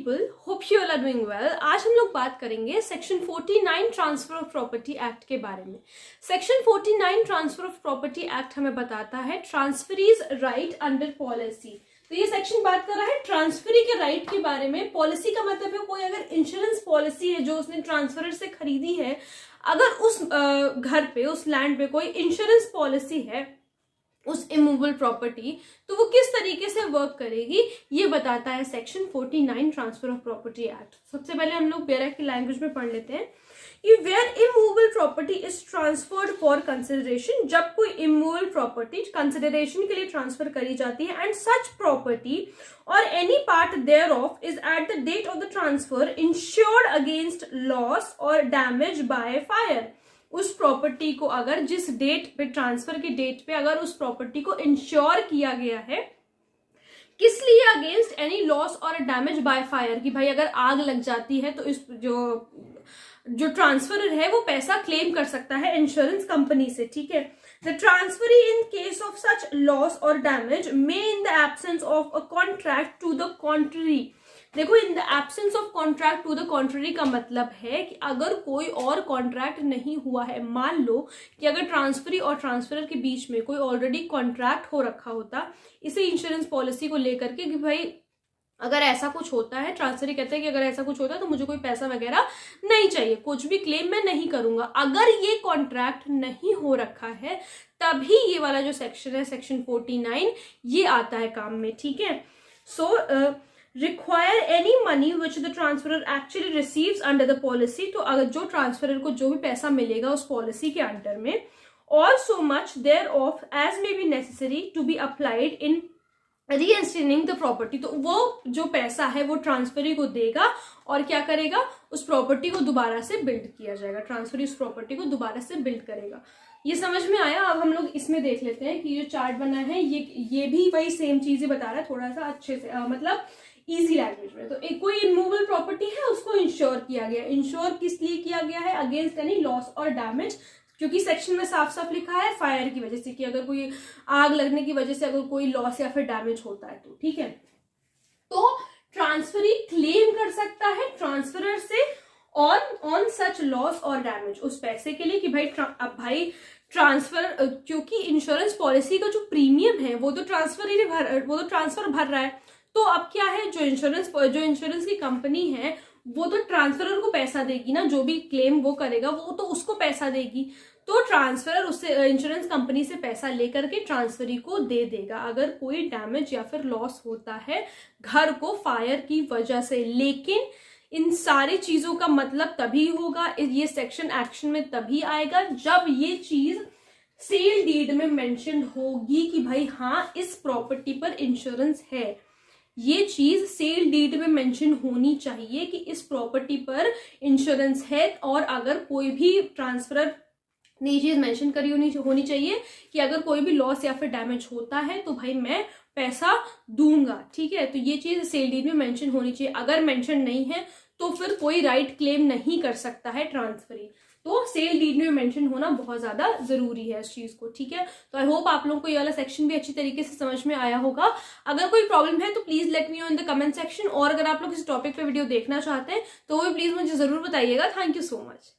people, hope you all are doing well। आज हम लोग बात करेंगे section 49 transfer of property act के बारे में। Section 49 transfer of property act हमें बताता है ट्रांसफरीज राइट अंडर पॉलिसी। तो ये सेक्शन बात कर रहा है ट्रांसफरी के राइट के बारे में। पॉलिसी का मतलब है कोई अगर इंश्योरेंस पॉलिसी है जो उसने ट्रांसफरर से खरीदी है, अगर उस घर पे, उस लैंड पे कोई इंश्योरेंस पॉलिसी है उस इमूवेबल प्रॉपर्टी, तो वो किस तरीके से वर्क करेगी ये बताता है section 49 transfer of property act. सबसे पहले हम लोग बेयर एक्ट की लैंग्वेज में पढ़ लेते हैं कि where immovable property is transferred for consideration, जब कोई इमूवेबल प्रॉपर्टी कंसिडरेशन के लिए ट्रांसफर करी जाती है, एंड सच प्रॉपर्टी और any part thereof is at the date of the transfer insured against loss और डैमेज बाय फायर। उस प्रॉपर्टी को अगर जिस डेट पे, ट्रांसफर के डेट पे, अगर उस प्रॉपर्टी को इंश्योर किया गया है, किस लिए? अगेंस्ट एनी लॉस और डैमेज बाय फायर, कि भाई अगर आग लग जाती है तो इस जो ट्रांसफरर है वो पैसा क्लेम कर सकता है इंश्योरेंस कंपनी से। ठीक है, the transferee in case of such loss और damage may in the absence of a contract to the contrary. देखो, in the absence of contract to the contrary का मतलब है कि अगर कोई और कॉन्ट्रैक्ट नहीं हुआ है, मान लो कि अगर ट्रांसफरी और ट्रांसफरर के बीच में कोई ऑलरेडी कॉन्ट्रैक्ट हो रखा होता इसे इंश्योरेंस पॉलिसी को लेकर के कि भाई अगर ऐसा कुछ होता है, ट्रांसफरी कहते हैं कि अगर ऐसा कुछ होता है तो मुझे कोई पैसा वगैरह नहीं चाहिए, कुछ भी क्लेम मैं नहीं करूंगा। अगर ये कॉन्ट्रैक्ट नहीं हो रखा है तभी ये वाला जो सेक्शन है, सेक्शन 49, ये आता है काम में। ठीक है, so require any money which the transferrer actually receives under the policy, तो अगर जो ट्रांसफरर को जो भी पैसा मिलेगा उस पॉलिसी के अंडर में, और so much thereof as may be necessary to be applied in reinstating the property, तो वो जो पैसा है वो ट्रांसफरी को देगा और क्या करेगा, उस प्रॉपर्टी को दोबारा से बिल्ड किया जाएगा। ट्रांसफरी उस प्रॉपर्टी को दोबारा से बिल्ड करेगा। ये समझ में आया? अब हम लोग इसमें देख लेते हैं कि जो चार्ट बना है ये भी वही सेम चीज ही बता रहा है, थोड़ा सा अच्छे से मतलब इजी लैंग्वेज में। तो एक कोई इमूवेबल प्रॉपर्टी है, उसको इंश्योर किया गया। इंश्योर किस लिए किया गया है? अगेंस्ट एनी लॉस और डैमेज, क्योंकि सेक्शन में साफ साफ लिखा है फायर की वजह से, कि अगर कोई आग लगने की वजह से अगर कोई लॉस या फिर डैमेज होता है तो। ठीक है, तो ट्रांसफरी क्लेम कर सकता है ट्रांसफरर से ऑन सच लॉस और डैमेज, उस पैसे के लिए कि भाई अब भाई ट्रांसफर, क्योंकि इंश्योरेंस पॉलिसी का जो प्रीमियम है वो तो ट्रांसफर भर रहा है, तो अब क्या है, जो इंश्योरेंस की कंपनी है वो तो ट्रांसफरर को पैसा देगी ना, जो भी क्लेम वो करेगा वो तो उसको पैसा देगी। तो ट्रांसफरर उससे, इंश्योरेंस कंपनी से पैसा लेकर के ट्रांसफरी को दे देगा अगर कोई डैमेज या फिर लॉस होता है घर को फायर की वजह से। लेकिन इन सारी चीजों का मतलब तभी होगा, ये सेक्शन एक्शन में तभी आएगा जब ये चीज सेल डीड में मेंशन होगी कि भाई हाँ इस प्रॉपर्टी पर इंश्योरेंस है। ये चीज सेल डीड में मेंशन होनी चाहिए कि इस प्रॉपर्टी पर इंश्योरेंस है, और अगर कोई भी ट्रांसफरर ने ये चीज मेंशन करी होनी चाहिए कि अगर कोई भी लॉस या फिर डैमेज होता है तो भाई मैं पैसा दूंगा। ठीक है, तो ये चीज सेल डीड में मेंशन होनी चाहिए। अगर मेंशन नहीं है तो फिर कोई राइट क्लेम नहीं कर सकता है ट्रांसफरी। तो सेल डीड में मेंशन होना बहुत ज्यादा जरूरी है इस चीज को। ठीक है, तो आई होप आप लोगों को ये वाला सेक्शन भी अच्छी तरीके से समझ में आया होगा। अगर कोई प्रॉब्लम है तो please let me know in the comment section, और अगर आप लोग इस टॉपिक पे वीडियो देखना चाहते हैं तो वो प्लीज मुझे जरूर बताइएगा। Thank you so much.